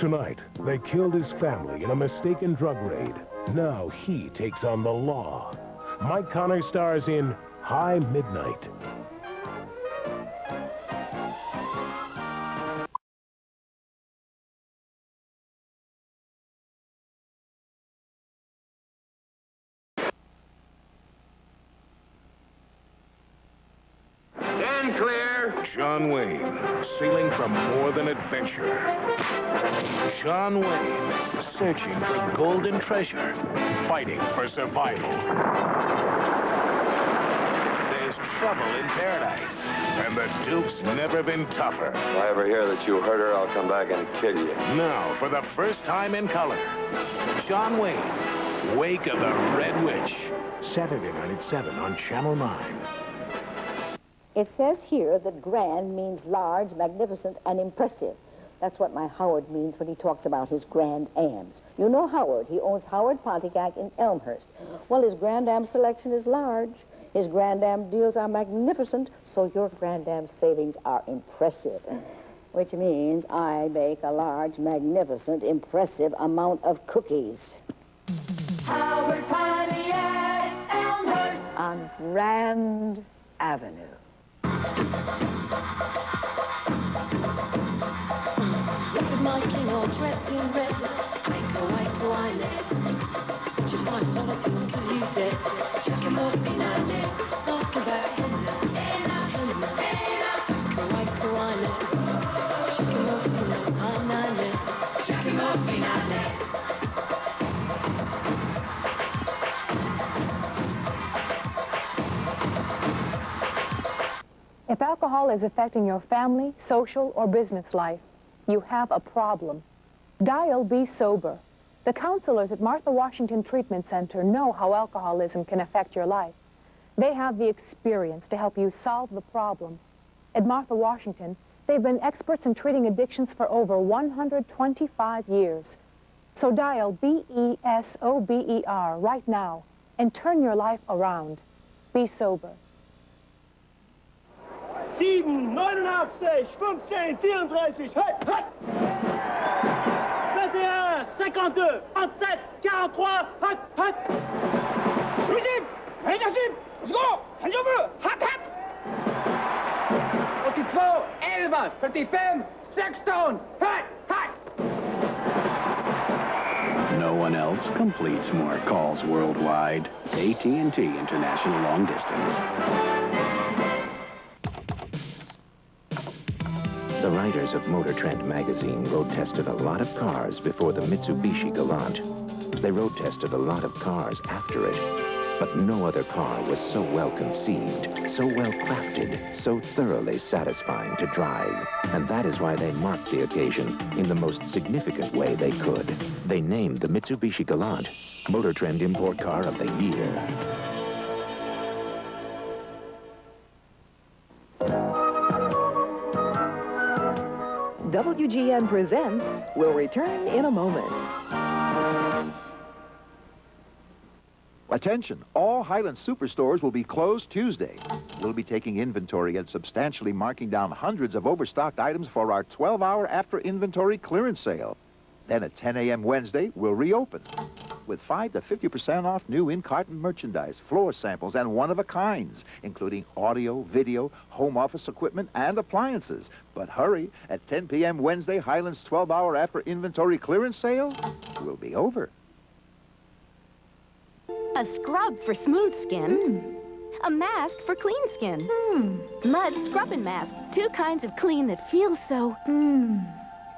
Tonight, they killed his family in a mistaken drug raid. Now he takes on the law. Mike Connor stars in High Midnight. Stand clear. John Wayne, sailing for more than adventure. John Wayne, searching for golden treasure, fighting for survival. There's trouble in paradise, and the Duke's never been tougher. If I ever hear that you hurt her, I'll come back and kill you. Now, for the first time in color, John Wayne, Wake of the Red Witch. Saturday night at 7 on Channel 9. It says here that grand means large, magnificent, and impressive. That's what my Howard means when he talks about his Grand Ams. You know Howard. He owns Howard Pontiac in Elmhurst. Well, his Grand Am selection is large. His Grand Am deals are magnificent, so your Grand Am savings are impressive. Which means I bake a large, magnificent, impressive amount of cookies. Howard Pontiac, Elmhurst. On Grand Avenue. Look at my king all dressed in red. Waco, Island. Just like Thomas included. Check him up in Island. Talk about Waco, Island. Check him up in Island. Check him up in Island. If alcohol is affecting your family, social, or business life, you have a problem. Dial Be Sober. The counselors at Martha Washington Treatment Center know how alcoholism can affect your life. They have the experience to help you solve the problem. At Martha Washington, they've been experts in treating addictions for over 125 years. So dial B-E-S-O-B-E-R right now and turn your life around. Be sober. 7, 89, 15, 34, hut, hut! 21, 52, 37, 43, hut, hut! Régime! Régime! Second! Handjoker! Hut, hut! 82, 11, 55, 16, hut, hut! No one else completes more calls worldwide. AT&T International Long Distance. The writers of Motor Trend magazine road-tested a lot of cars before the Mitsubishi Galant. They road-tested a lot of cars after it. But no other car was so well conceived, so well crafted, so thoroughly satisfying to drive. And that is why they marked the occasion in the most significant way they could. They named the Mitsubishi Galant Motor Trend Import Car of the Year. WGN Presents will return in a moment. Attention, all Highland Superstores will be closed Tuesday. We'll be taking inventory and substantially marking down hundreds of overstocked items for our 12-hour after-inventory clearance sale. Then at 10 a.m. Wednesday, we'll reopen with 5 to 50% off new in-carton merchandise, floor samples, and one-of-a-kinds, including audio, video, home office equipment, and appliances. But hurry, at 10 p.m. Wednesday, Highland's 12-hour after-inventory clearance sale will be over. A scrub for smooth skin. A mask for clean skin. Mud Scrub and Mask. 2 kinds of clean that feel so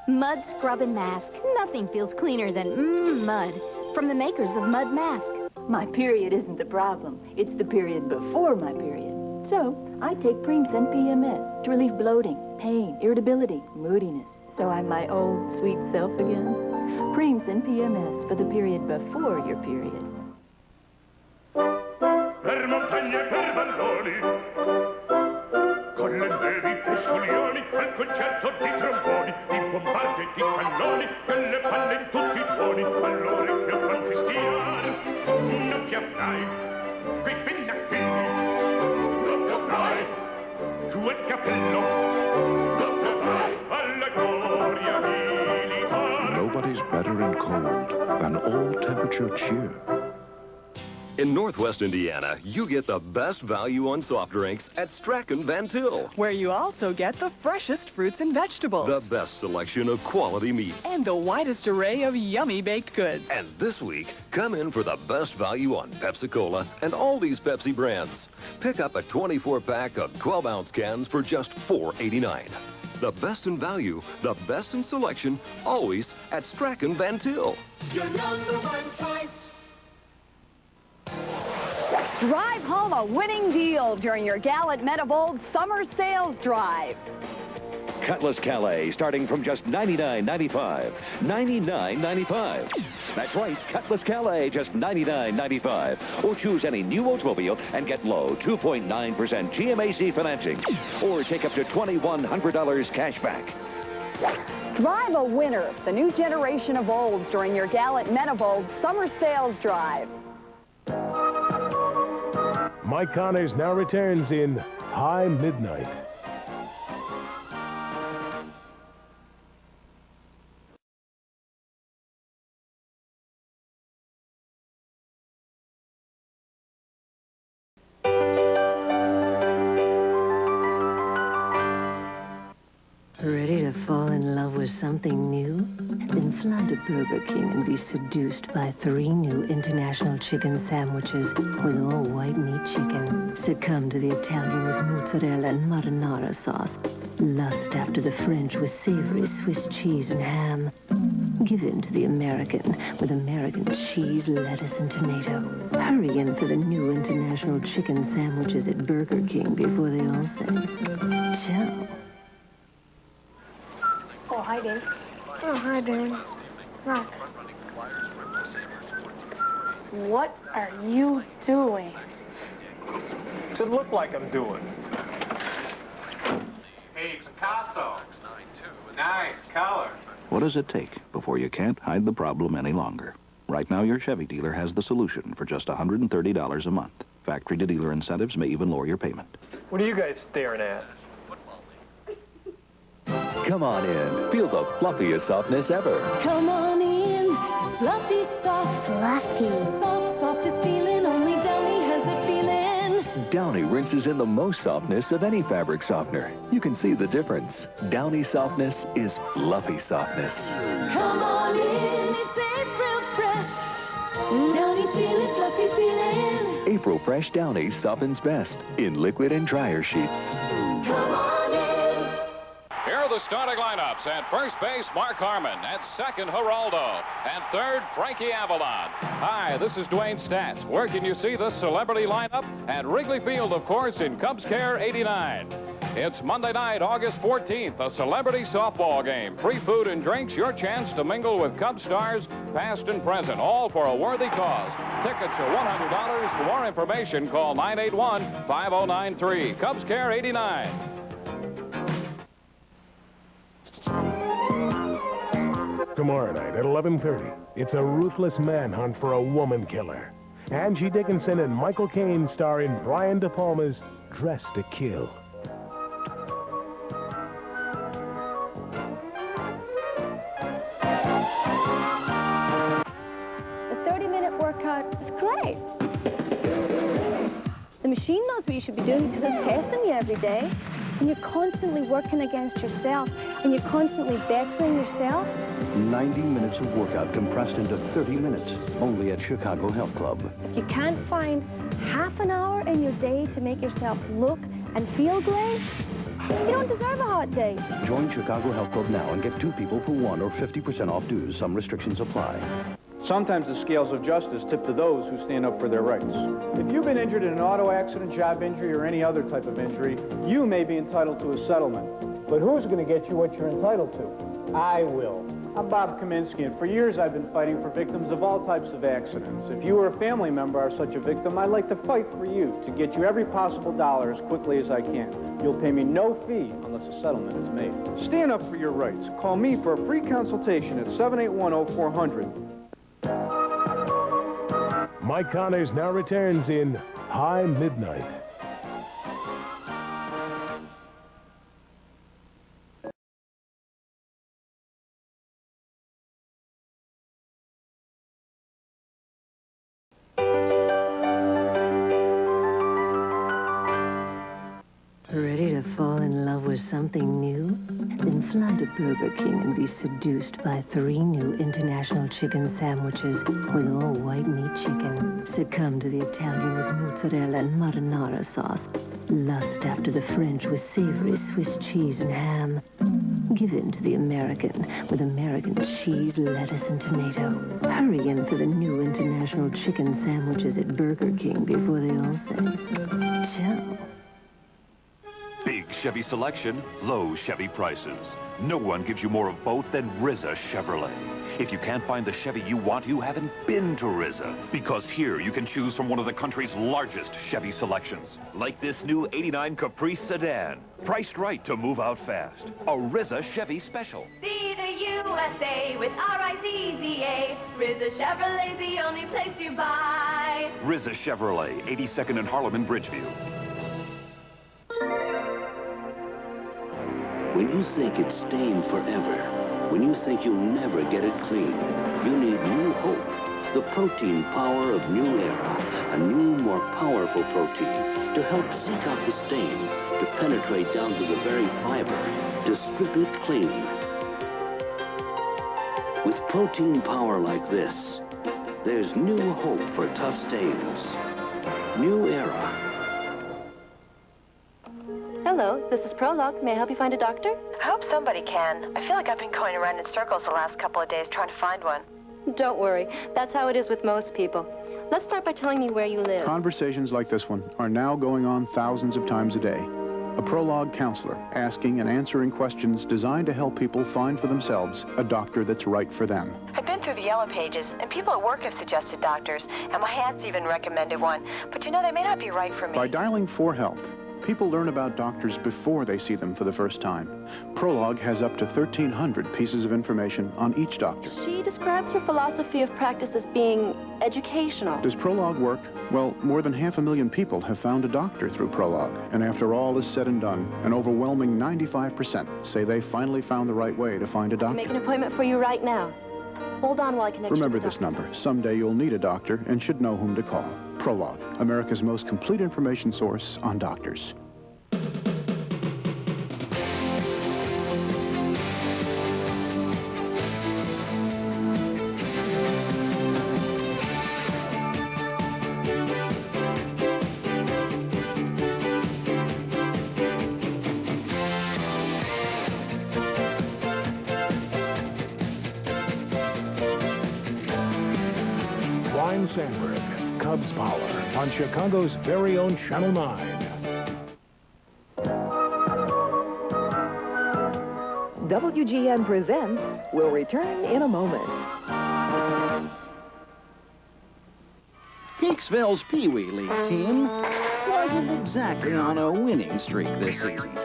Mud Scrub and Mask. Nothing feels cleaner than mud. From the makers of Mud Mask. My period isn't the problem. It's the period before my period. So, I take Preemsen PMS to relieve bloating, pain, irritability, moodiness. So I'm my old sweet self again. Preemsen PMS for the period before your period. Per montagne, per valloni, con le nevi pesciolioni, al concerto di tromboni, di bombarde e di cannoni, che le fanno in tutti i tuoni, all'orecchio fan festival. Non ti avrai, quei pennacchini, non ti avrai, tu il cappello, non ti avrai, alla gloria militare. what is better in cold than all-temperature cheer? In Northwest Indiana, you get the best value on soft drinks at Strachan Van Til. Where you also get the freshest fruits and vegetables. The best selection of quality meats. And the widest array of yummy baked goods. And this week, come in for the best value on Pepsi-Cola and all these Pepsi brands. Pick up a 24-pack of 12-ounce cans for just $4.89. The best in value, the best in selection, always at Strachan Van Til. Your number one choice. Drive home a winning deal during your Gallant Metabold Summer Sales Drive. Cutlass Calais, starting from just $99.95. $99.95. That's right, Cutlass Calais, just $99.95. Or choose any new Oldsmobile and get low 2.9% GMAC financing. Or take up to $2,100 cash back. Drive a winner, the new generation of Olds during your Gallant Metabold Summer Sales Drive. Mike Connors now returns in High Midnight. Ready to fall in love with something new? Then fly to Burger King and be seduced by 3 new international chicken sandwiches with all white meat chicken. Succumb to the Italian with mozzarella and marinara sauce. Lust after the French with savory Swiss cheese and ham. Give in to the American with American cheese, lettuce, and tomato. Hurry in for the new international chicken sandwiches at Burger King before they all say ciao. Oh, hi, Dave. Oh, hi, Dave. Look. What are you doing? Should look like I'm doing. Hey, Picasso. Nice color. What does it take before you can't hide the problem any longer? Right now, your Chevy dealer has the solution for just $130 a month. Factory-to-dealer incentives may even lower your payment. What are you guys staring at? Come on in. Feel the fluffiest softness ever. Come on in. It's fluffy soft. Fluffy. Soft, softest feeling. Only Downy has the feeling. Downy rinses in the most softness of any fabric softener. You can see the difference. Downy softness is fluffy softness. Come on in. It's April fresh. Downy feeling, fluffy feeling. April Fresh Downy softens best in liquid and dryer sheets. Come on in. Here are the starting lineups. At first base, Mark Harmon. At second, Geraldo. And third, Frankie Avalon. Hi, this is Dwayne Stats. Where can you see this celebrity lineup? At Wrigley Field, of course, in Cubs Care 89. It's Monday night, August 14th, a celebrity softball game. Free food and drinks, your chance to mingle with Cubs stars, past and present, all for a worthy cause. Tickets are $100. For more information, call 981-5093. Cubs Care 89. Tomorrow night at 11:30, it's a ruthless manhunt for a woman killer. Angie Dickinson and Michael Caine star in Brian De Palma's Dress to Kill. The 30-minute workout is great. The machine knows what you should be doing because it's testing you every day. And you're constantly working against yourself, and you're constantly bettering yourself. 90 minutes of workout compressed into 30 minutes, only at Chicago Health Club. If you can't find half an hour in your day to make yourself look and feel great, you don't deserve a hot day. Join Chicago Health Club now and get 2 people for 1 or 50% off dues. Some restrictions apply. Sometimes the scales of justice tip to those who stand up for their rights. If you've been injured in an auto accident, job injury, or any other type of injury, you may be entitled to a settlement. But who's going to get you what you're entitled to? I will. I'm Bob Kaminsky, and for years I've been fighting for victims of all types of accidents. If you or a family member are such a victim, I'd like to fight for you to get you every possible dollar as quickly as I can. You'll pay me no fee unless a settlement is made. Stand up for your rights. Call me for a free consultation at 781-0400. Mike Connors now returns in High Midnight. fall in love with something new? Then fly to Burger King and be seduced by 3 new international chicken sandwiches with all white meat chicken. Succumb to the Italian with mozzarella and marinara sauce. Lust after the French with savory Swiss cheese and ham. Give in to the American with American cheese, lettuce, and tomato. Hurry in for the new international chicken sandwiches at Burger King before they all say, ciao. Big Chevy selection, low Chevy prices. No one gives you more of both than RZA Chevrolet. If you can't find the Chevy you want, you haven't been to RZA. Because here you can choose from one of the country's largest Chevy selections. Like this new '89 Caprice sedan. Priced right to move out fast. A RZA Chevy special. See the USA with R-I-Z-Z-A. RZA Chevrolet's the only place to buy. RZA Chevrolet, 82nd and Harlem in Bridgeview. When you think it's stained forever, when you think you'll never get it clean, you need New Hope, the protein power of New Era, a new, more powerful protein to help seek out the stain, to penetrate down to the very fiber, to strip it clean. With protein power like this, there's new hope for tough stains. New Era. Hello, this is Prologue. May I help you find a doctor? I hope somebody can. I feel like I've been going around in circles the last couple of days trying to find one. Don't worry. That's how it is with most people. Let's start by telling me where you live. Conversations like this one are now going on thousands of times a day. A Prologue counselor asking and answering questions designed to help people find for themselves a doctor that's right for them. I've been through the yellow pages, and people at work have suggested doctors, and my aunt's even recommended one. But you know, they may not be right for me. By dialing 4Health, people learn about doctors before they see them for the first time. Prologue has up to 1,300 pieces of information on each doctor. She describes her philosophy of practice as being educational. Does Prologue work? Well, more than 500,000 people have found a doctor through Prologue. And after all is said and done, an overwhelming 95% say they finally found the right way to find a doctor. Make an appointment for you right now. Hold on while I connect you to Remember the this number. Someday you'll need a doctor and should know whom to call. Prologue, America's most complete information source on doctors. Brian Sandberg, Cubs Power, on Chicago's very own Channel 9. WGN Presents will return in a moment. Peaksville's Pee Wee League team wasn't exactly on a winning streak this season.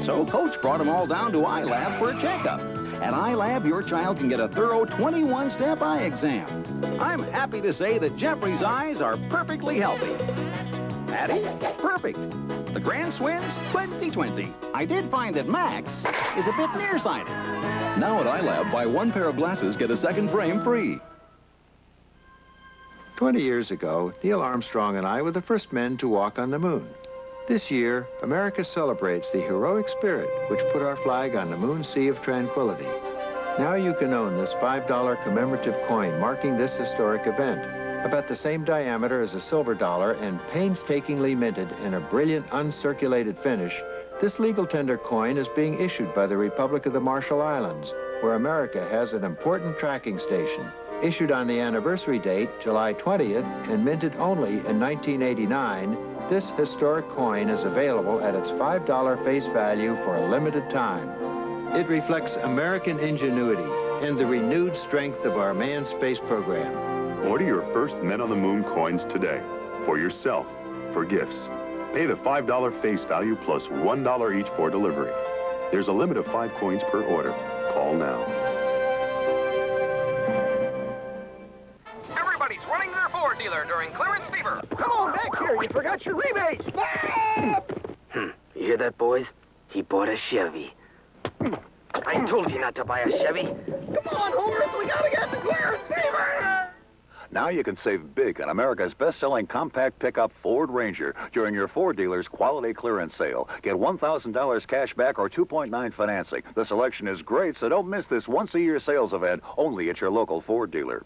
So Coach brought them all down to iLab for a checkup. At iLab, your child can get a thorough 21-step eye exam. I'm happy to say that Jeffrey's eyes are perfectly healthy. Patty, perfect. The Grand Swins, 20/20. I did find that Max is a bit nearsighted. Now at iLab, buy 1 pair of glasses, get a second frame free. 20 years ago, Neil Armstrong and I were the first men to walk on the moon. This year, America celebrates the heroic spirit which put our flag on the moon sea of tranquility. Now you can own this $5 commemorative coin marking this historic event. About the same diameter as a silver dollar and painstakingly minted in a brilliant uncirculated finish, this legal tender coin is being issued by the Republic of the Marshall Islands, where America has an important tracking station. Issued on the anniversary date, July 20th, and minted only in 1989, this historic coin is available at its $5 face value for a limited time. It reflects American ingenuity and the renewed strength of our manned space program. Order your first Men on the Moon coins today. For yourself, for gifts. Pay the $5 face value plus $1 each for delivery. There's a limit of 5 coins per order. Call now. Everybody's running to their Ford dealer during clearance fever. Come on back here, you forgot your rebates. You hear that, boys? He bought a Chevy. I told you not to buy a Chevy. Come on, Homer, we gotta get the clearance fever. Now you can save big on America's best-selling compact pickup Ford Ranger during your Ford dealer's quality clearance sale. Get $1,000 cash back or 2.9 financing. The selection is great, so don't miss this once-a-year sales event only at your local Ford dealer.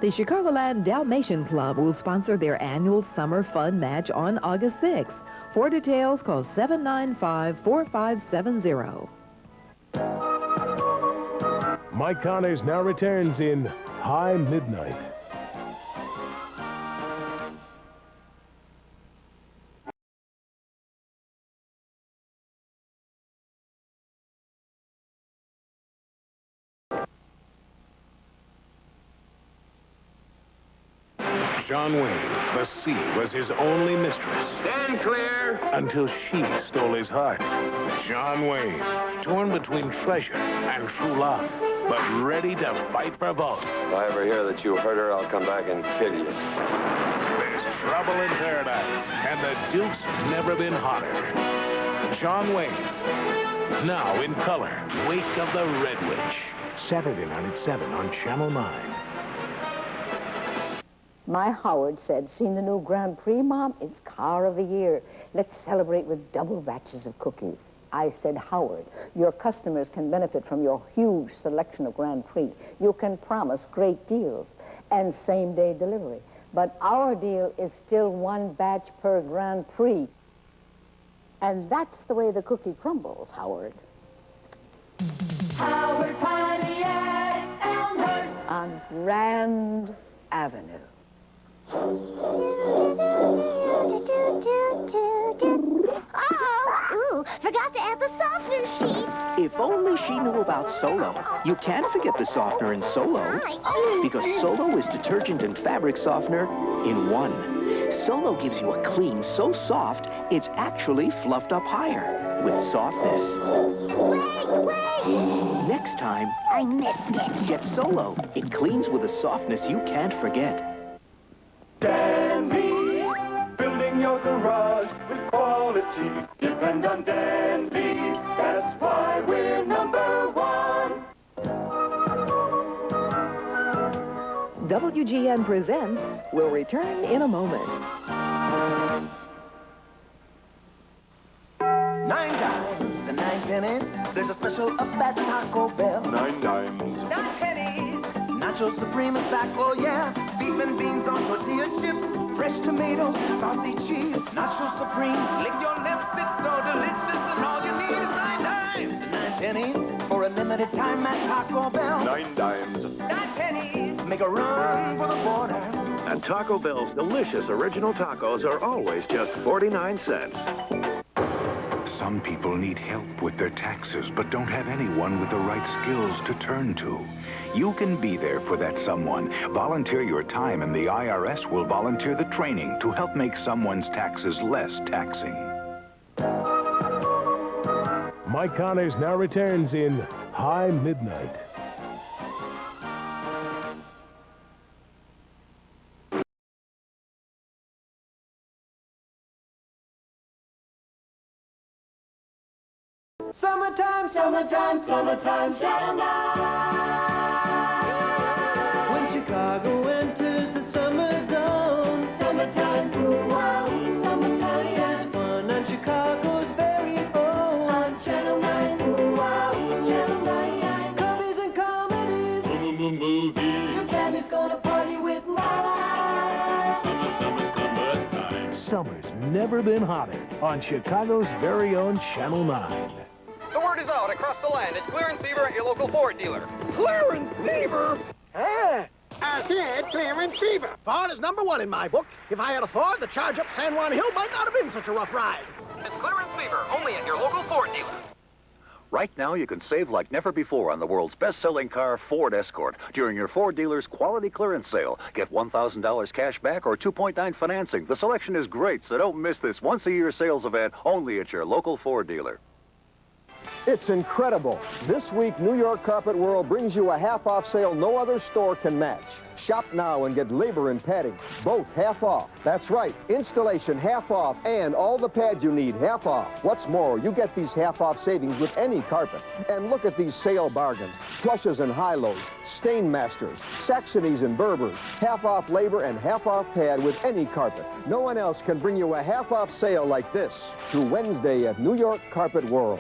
The Chicagoland Dalmatian Club will sponsor their annual Summer Fun Match on August 6th. For details, call 795-4570. Mike Connors now returns in High Midnight. John Wayne, the sea was his only mistress. Stand clear! Until she stole his heart. John Wayne, torn between treasure and true love, but ready to fight for both. If I ever hear that you hurt her, I'll come back and kill you. There's trouble in paradise, and the Duke's never been hotter. John Wayne, now in color, Wake of the Red Witch. Saturday night at 7 on Channel 9. My Howard said, seen the new Grand Prix, Mom? It's car of the year. Let's celebrate with double batches of cookies. I said, Howard, your customers can benefit from your huge selection of Grand Prix. You can promise great deals and same-day delivery. But our deal is still one batch per Grand Prix. And that's the way the cookie crumbles, Howard. Howard Pontiac Elmhurst On Grand Avenue. Oh, ooh, forgot to add the softener sheets. If only she knew about Solo. You can't forget the softener in Solo. Because Solo is detergent and fabric softener in one. Solo gives you a clean so soft, it's actually fluffed up higher with softness. Wait! Next time, I missed it. get Solo. It cleans with a softness you can't forget. Danby, building your garage with quality. Depend on Danby, that's why we're #1. WGN Presents will return in a moment. 9 dimes and 9 pennies. There's a special up at Taco Bell. 9 dimes. 9 pennies. Nacho Supreme is back, oh yeah. Beef and beans on tortilla chips. Fresh tomatoes, saucy cheese. Nacho Supreme, lick your lips. It's so delicious and all you need is 9 dimes and 9 pennies. For a limited time at Taco Bell. 9 dimes. 9 pennies. Make a run for the border. And Taco Bell's delicious original tacos are always just 49 cents. Some people need help with their taxes, but don't have anyone with the right skills to turn to. You can be there for that someone. Volunteer your time, and the IRS will volunteer the training to help make someone's taxes less taxing. Mike Connors now returns in High Midnight. Summertime, summertime, summertime, Channel 9. When Chicago enters the summer zone. Summertime, wow, summertime, There's fun on Chicago's very own. on Channel 9, wow, Channel 9. Comedies and comedies. Your family's gonna party with 9. Summertime. Summer's never been hotter on Chicago's very own Channel 9. The word is out across the land. It's clearance fever at your local Ford dealer. Clearance fever? I said clearance fever. Ford is #1 in my book. If I had a Ford, the charge up San Juan Hill might not have been such a rough ride. It's clearance fever only at your local Ford dealer. Right now, you can save like never before on the world's best-selling car, Ford Escort, during your Ford dealer's quality clearance sale. Get $1,000 cash back or 2.9 financing. The selection is great, so don't miss this once-a-year sales event only at your local Ford dealer. It's incredible. This week, New York Carpet World brings you a half-off sale no other store can match. Shop now and get labor and padding, both half off. That's right, installation half off and all the pads you need half off. What's more, you get these half-off savings with any carpet. And look at these sale bargains. Plushes and high-lows, stain masters, Saxonies and Berbers, half-off labor and half-off pad with any carpet. No one else can bring you a half-off sale like this through Wednesday at New York Carpet World.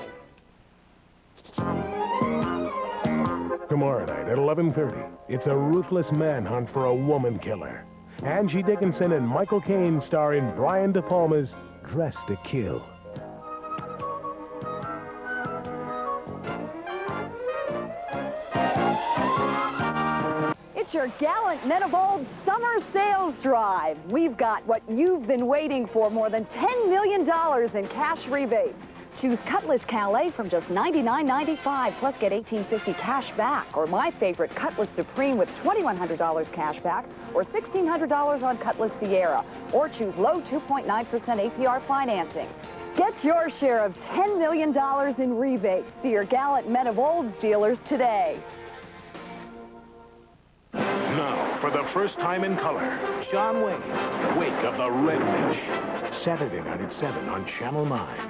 Tomorrow night at 11:30, it's a ruthless manhunt for a woman killer. Angie Dickinson and Michael Caine star in Brian De Palma's Dressed to Kill. It's your Gallant Men of Old Summer Sales Drive. We've got what you've been waiting for, more than $10 million in cash rebate. Choose Cutlass Calais from just $99.95, plus get $18.50 cash back. Or my favorite, Cutlass Supreme with $2,100 cash back, or $1,600 on Cutlass Sierra. Or choose low 2.9% APR financing. Get your share of $10 million in rebate. See your Gallant Men of Olds dealers today. Now, for the first time in color, John Wayne, Wake of the Red Witch. Saturday night at 7 on Channel 9.